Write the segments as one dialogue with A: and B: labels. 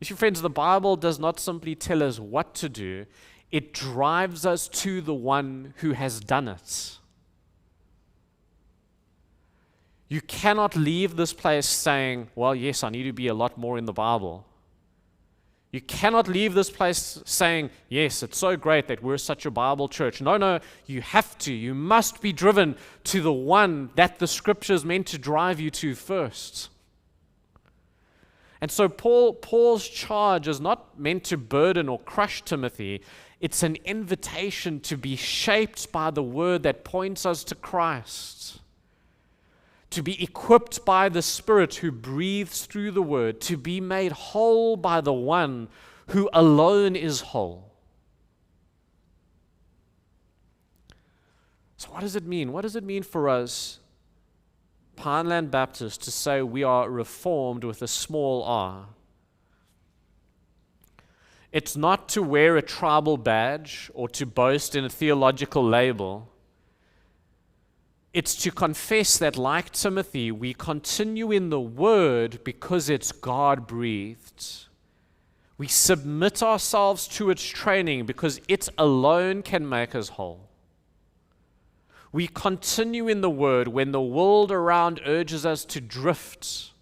A: You see, friends, the Bible does not simply tell us what to do, it drives us to the one who has done it. You cannot leave this place saying, well, yes, I need to be a lot more in the Bible. You cannot leave this place saying, yes, it's so great that we're such a Bible church. No, you have to. You must be driven to the one that the Scripture is meant to drive you to first. And so Paul's charge is not meant to burden or crush Timothy. It's an invitation to be shaped by the word that points us to Christ, to be equipped by the Spirit who breathes through the word, to be made whole by the one who alone is whole. So what does it mean? What does it mean for us, Pineland Baptist, to say we are reformed with a small r? It's not to wear a tribal badge or to boast in a theological label. It's to confess that, like Timothy, we continue in the Word because it's God-breathed. We submit ourselves to its training because it alone can make us whole. We continue in the Word when the world around urges us to drift.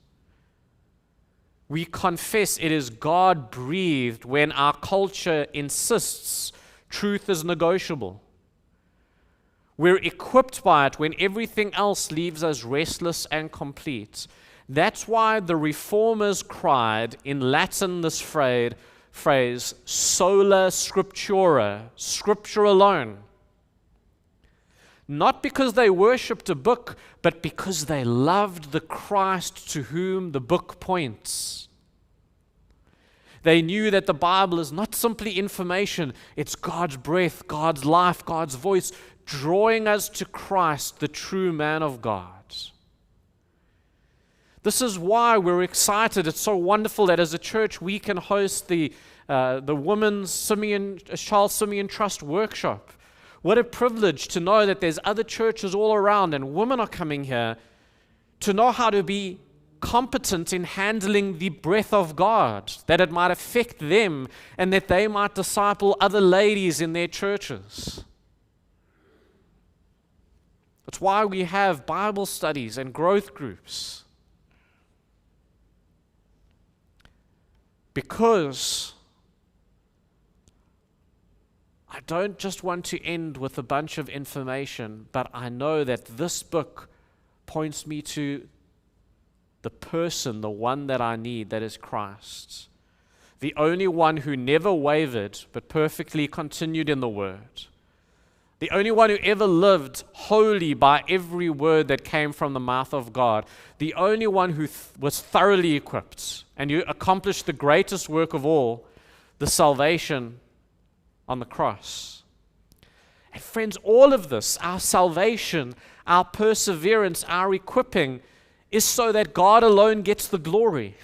A: We confess it is God-breathed when our culture insists truth is negotiable. We're equipped by it when everything else leaves us restless and complete. That's why the Reformers cried in Latin this phrase, sola scriptura, Scripture alone. Not because they worshipped a book, but because they loved the Christ to whom the book points. They knew that the Bible is not simply information, it's God's breath, God's life, God's voice, drawing us to Christ, the true man of God. This is why we're excited. It's so wonderful that as a church we can host the Women's Charles Simeon Trust workshop. What a privilege to know that there's other churches all around and women are coming here to know how to be competent in handling the breath of God, that it might affect them and that they might disciple other ladies in their churches. It's why we have Bible studies and growth groups. Because I don't just want to end with a bunch of information, but I know that this book points me to the person, the one that I need, that is Christ. The only one who never wavered, but perfectly continued in the Word. The only one who ever lived wholly by every word that came from the mouth of God. The only one who was thoroughly equipped and who accomplished the greatest work of all, the salvation on the cross. And friends, all of this, our salvation, our perseverance, our equipping, is so that God alone gets the glory.